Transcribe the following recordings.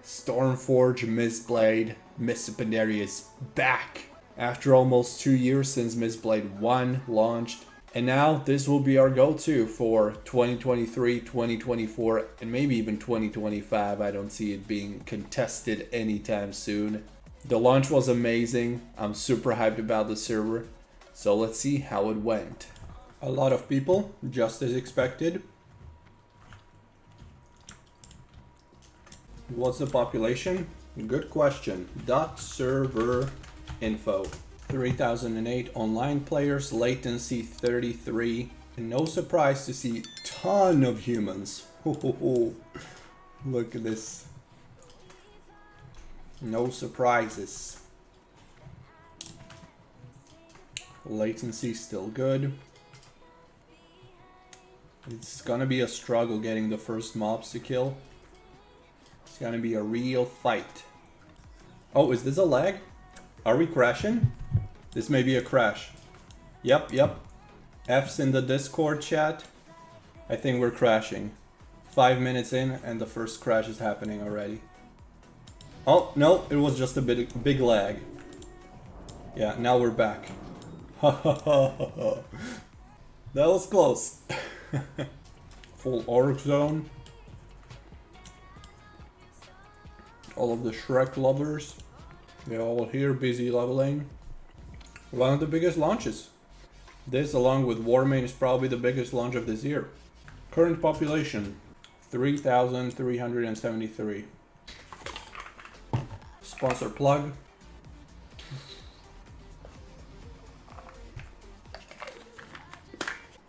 Stormforge Mistblade, Mists of Pandaria is back after almost 2 years since Mistblade 1 launched. And now this will be our go-to for 2023, 2024, and maybe even 2025. I don't see it being contested anytime soon. The launch was amazing. I'm super hyped about the server. So let's see how it went. A lot of people, just as expected. What's the population? Good question. .server info. 3008 online players, latency 33. And no surprise to see ton of humans. Look at this. No surprises. Latency still good. It's gonna be a struggle getting the first mobs to kill. It's gonna be a real fight. Oh, is this a lag? Are we crashing? This may be a crash. Yep. F's in the Discord chat. I think we're crashing. 5 minutes in and the first crash is happening already. Oh, no, it was just a big lag. Yeah, now we're back. That was close. Full orc zone. All of the Shrek lovers. They're all here busy leveling. One of the biggest launches. This, along with Warmane, is probably the biggest launch of this year. Current population 3,373. Sponsor plug.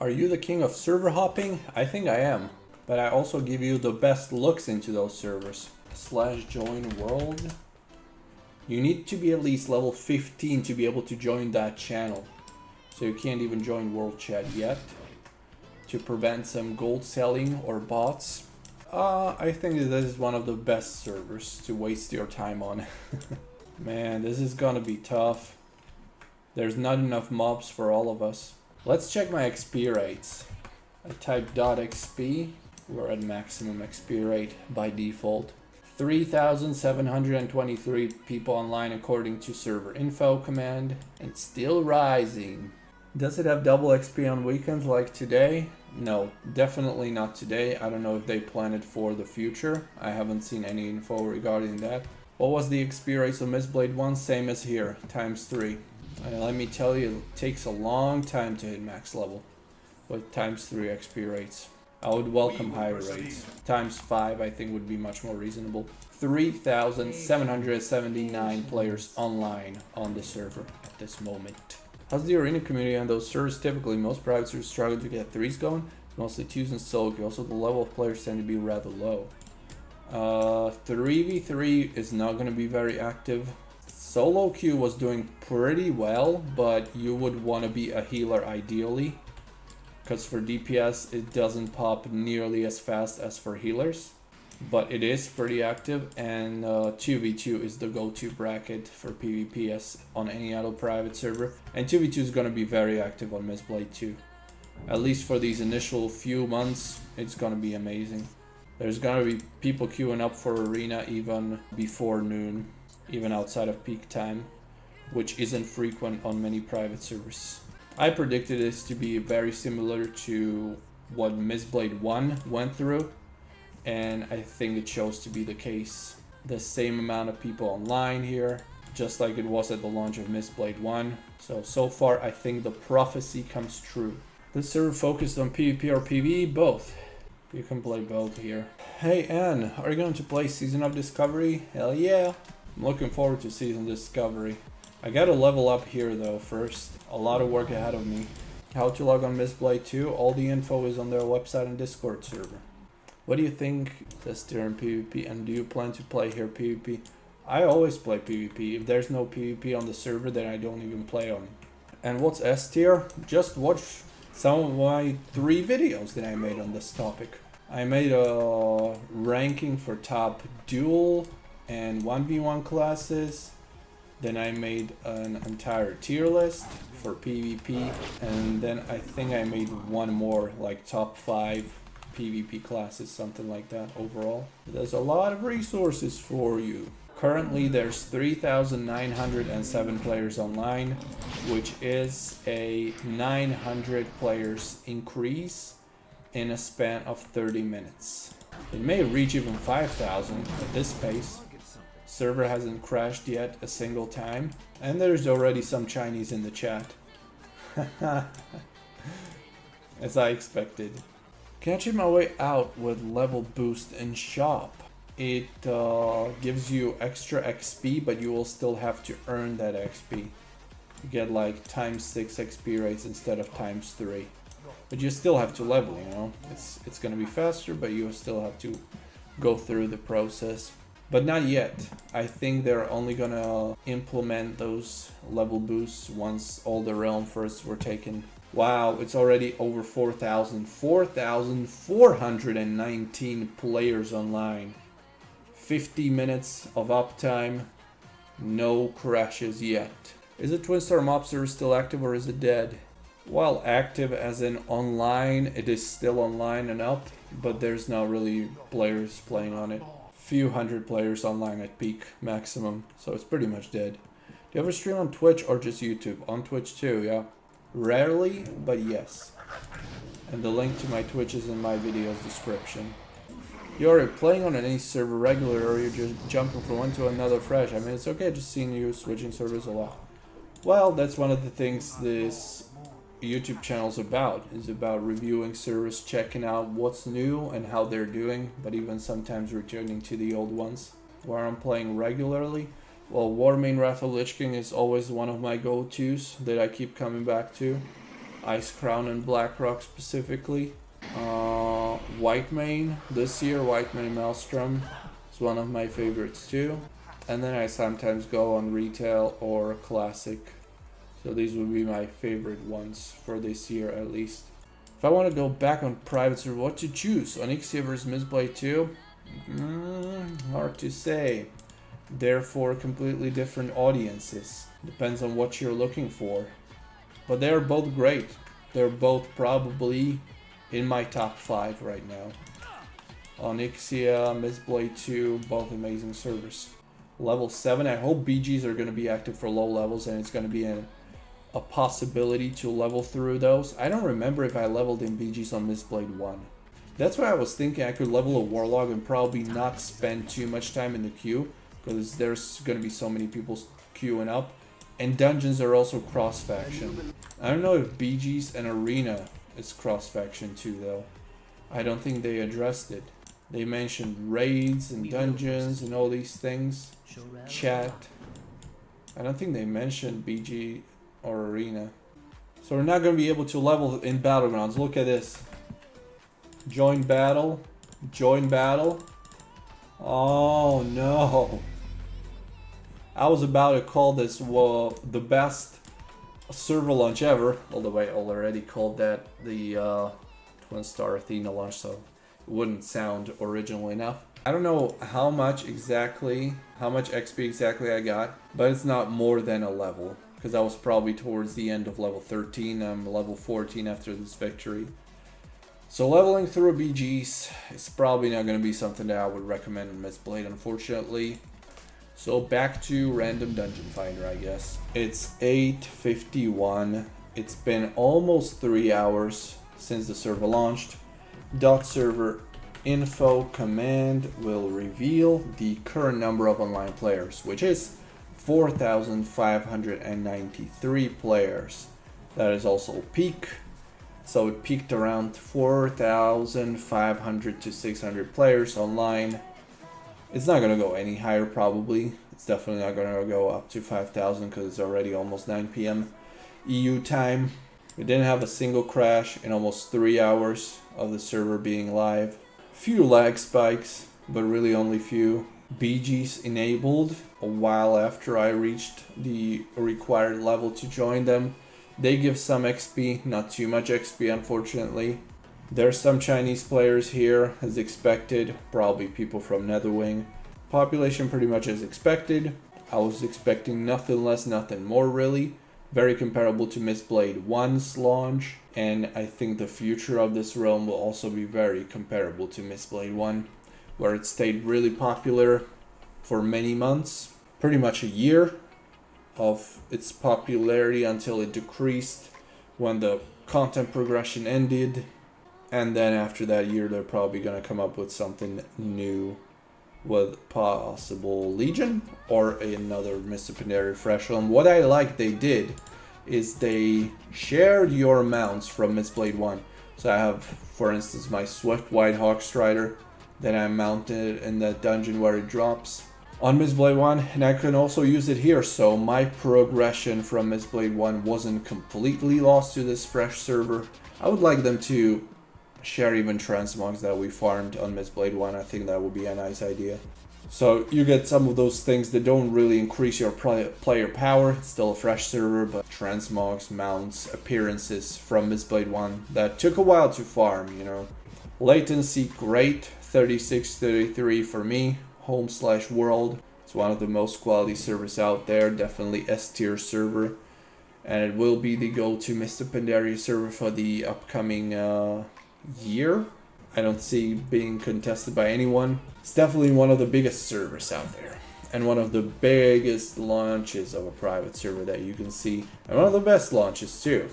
Are you the king of server hopping? I think I am. But I also give you the best looks into those servers. /join world. You need to be at least level 15 to be able to join that channel. So you can't even join world chat yet. To prevent some gold selling or bots. I think this is one of the best servers to waste your time on. Man, this is gonna be tough. There's not enough mobs for all of us. Let's check my XP rates. I type .xp. We're at maximum XP rate by default. 3,723 people online according to server info command, and still rising. Does it have double XP on weekends like today? No, definitely not today. I don't know if they plan it for the future. I haven't seen any info regarding that. What was the XP rates of Mistblade 1? Same as here, ×3. And let me tell you, it takes a long time to hit max level with ×3 XP rates. I would welcome higher rates. ×5 I think would be much more reasonable. 3,779 players online on the server at this moment. How's the arena community on those servers? Typically most private servers struggle to get 3s going. Mostly 2s and solo queue. Also the level of players tend to be rather low. 3v3 is not going to be very active. Solo queue was doing pretty well, but you would want to be a healer ideally. Because for DPS it doesn't pop nearly as fast as for healers. But it is pretty active, and 2v2 is the go-to bracket for PvP as on any other private server. And 2v2 is going to be very active on Mistblade 2. At least for these initial few months, it's going to be amazing. There's going to be people queuing up for arena even before noon, even outside of peak time, which isn't frequent on many private servers. I predicted this to be very similar to what Mistblade 1 went through, and I think it shows to be the case. The same amount of people online here, just like it was at the launch of Mistblade 1. So far I think the prophecy comes true. This server focused on PvP or PvE? Both. You can play both here. Hey Anne, are you going to play Season of Discovery? Hell yeah! I'm looking forward to Season Discovery. I gotta level up here though first. A lot of work ahead of me. How to log on Mistblade 2? All the info is on their website and Discord server. What do you think? Says there in PvP, and do you plan to play here PvP? I always play PvP. If there's no PvP on the server, then I don't even play on. And what's S tier? Just watch some of my 3 videos that I made on this topic. I made a ranking for top duel and 1v1 classes. Then I made an entire tier list for PvP, and then I think I made one more, like top 5 PvP classes, something like that overall. There's a lot of resources for you. Currently there's 3,907 players online, which is a 900 players increase in a span of 30 minutes. It may reach even 5,000 at this pace. Server hasn't crashed yet a single time, and there's already some Chinese in the chat. As I expected. Can't cheat my way out with level boost in shop. It gives you extra XP, but you will still have to earn that XP. You get like ×6 XP rates instead of ×3. But you still have to level, you know. It's gonna be faster, but you still have to go through the process. But not yet. I think they're only gonna implement those level boosts once all the realm firsts were taken. Wow, it's already over 4,000. 4,419 players online. 50 minutes of uptime. No crashes yet. Is the Twin Star Mob server still active or is it dead? Well, active as in online. It is still online and up, but there's not really players playing on it. Few hundred players online at peak maximum, so it's pretty much dead. Do you ever stream on Twitch or just YouTube? On Twitch too, yeah. Rarely, but yes. And the link to my Twitch is in my video's description. You're playing on any server regular or you're just jumping from one to another fresh? I mean, it's okay just seeing you switching servers a lot. Well, that's one of the things this YouTube channel is about reviewing servers, checking out what's new and how they're doing, but even sometimes returning to the old ones. Where I'm playing regularly, well, Warmane Wrath of Lich King is always one of my go-tos that I keep coming back to. Ice Crown and Blackrock specifically. Whitemane this year, Whitemane Maelstrom is one of my favorites too. And then I sometimes go on retail or classic. So these would be my favorite ones for this year at least. If I want to go back on private server, what to choose? Onyxia vs Mistblade 2? Hard to say. Therefore, completely different audiences. Depends on what you're looking for. But they're both great. They're both probably in my top 5 right now. Onyxia, Mistblade 2, both amazing servers. Level 7, I hope BGs are going to be active for low levels and it's going to be a possibility to level through those. I don't remember if I leveled in BGs on Mistblade 1. That's why I was thinking I could level a Warlock and probably not spend too much time in the queue, because there's going to be so many people queuing up. And dungeons are also cross-faction. I don't know if BGs and Arena is cross-faction too though. I don't think they addressed it. They mentioned raids and dungeons and all these things. Chat. I don't think they mentioned BG or Arena. So we're not going to be able to level in Battlegrounds. Look at this. Join battle. Join battle. Oh no. I was about to call this the best server launch ever. Although I already called that the Twin Star Athena launch, so it wouldn't sound original enough. I don't know how much XP exactly I got, but it's not more than a level. Because I was probably towards the end of level 13. I'm level 14 after this victory. So leveling through BGs is probably not going to be something that I would recommend in Mistblade, unfortunately. So back to random dungeon finder, I guess. It's 8:51. It's been almost 3 hours since the server launched. .server info command will reveal the current number of online players, which is 4,593 players. That is also peak. So it peaked around 4,500 to 600 players online. It's not going to go any higher probably. It's definitely not going to go up to 5,000 because it's already almost 9 p.m. EU time. We didn't have a single crash in almost 3 hours of the server being live. Few lag spikes, but really only few. BGs enabled a while after I reached the required level to join them. They give some XP, not too much XP unfortunately. There's some Chinese players here as expected, probably people from Netherwing. Population pretty much as expected. I was expecting nothing less, nothing more really. very comparable to Mistblade 1's launch, and I think the future of this realm will also be very comparable to Mistblade 1, where it stayed really popular for many months, pretty much a year of its popularity until it decreased when the content progression ended, and then after that year they're probably going to come up with something new with possible Legion or another Mists of Pandaria fresh one. What I like they did is they shared your mounts from Mistblade 1. So I have, for instance, my Swift White Hawk Strider, then I mounted it in that dungeon where it drops on Mistblade 1, and I can also use it here, so my progression from Mistblade 1 wasn't completely lost to this fresh server. I would like them to share even transmogs that we farmed on Mistblade 1. I think that would be a nice idea. So you get some of those things that don't really increase your player power. It's still a fresh server, but transmogs, mounts, appearances from Mistblade 1 that took a while to farm, you know. Latency, great, 36-33 for me. Home/world. It's one of the most quality servers out there, definitely S tier server, and it will be the go-to Mists of Pandaria server for the upcoming year. I don't see being contested by anyone. It's definitely one of the biggest servers out there, and one of the biggest launches of a private server that you can see, and one of the best launches too.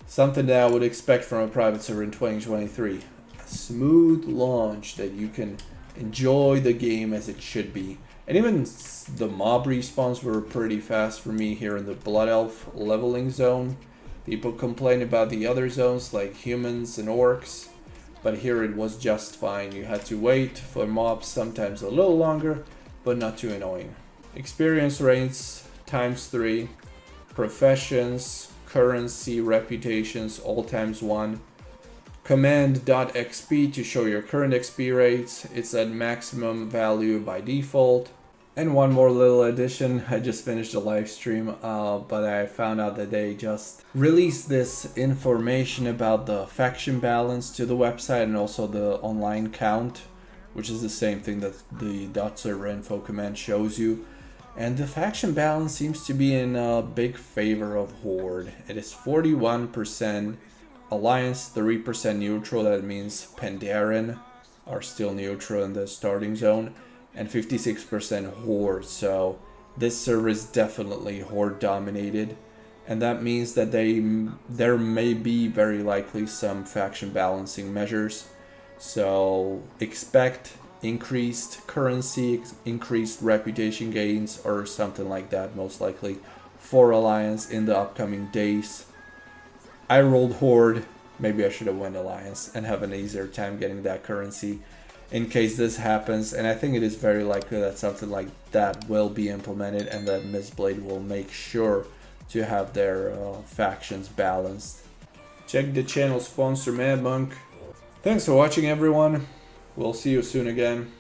Something that I would expect from a private server in 2023. A smooth launch that you can enjoy the game as it should be. And even the mob respawns were pretty fast for me here in the Blood Elf leveling zone. People complain about the other zones like humans and orcs, but here it was just fine. You had to wait for mobs sometimes a little longer, but not too annoying. Experience rates ×3, professions, currency, reputations all ×1. Command.xp to show your current XP rates. It's at maximum value by default. And one more little addition. I just finished a live stream, but I found out that they just released this information about the faction balance to the website and also the online count, which is the same thing that the .server info command shows you. And the faction balance seems to be in a big favor of Horde. It is 41% Alliance, 3% neutral. That means Pandaren are still neutral in the starting zone, and 56% Horde. So this server is definitely Horde dominated, and that means that there may be very likely some faction balancing measures. So expect increased currency, increased reputation gains, or something like that, most likely for Alliance in the upcoming days. I rolled Horde. Maybe I should have went Alliance and have an easier time getting that currency in case this happens. And I think it is very likely that something like that will be implemented, and that Mistblade will make sure to have their factions balanced. Check the channel sponsor MADMONQ. Thanks for watching, everyone. We'll see you soon again.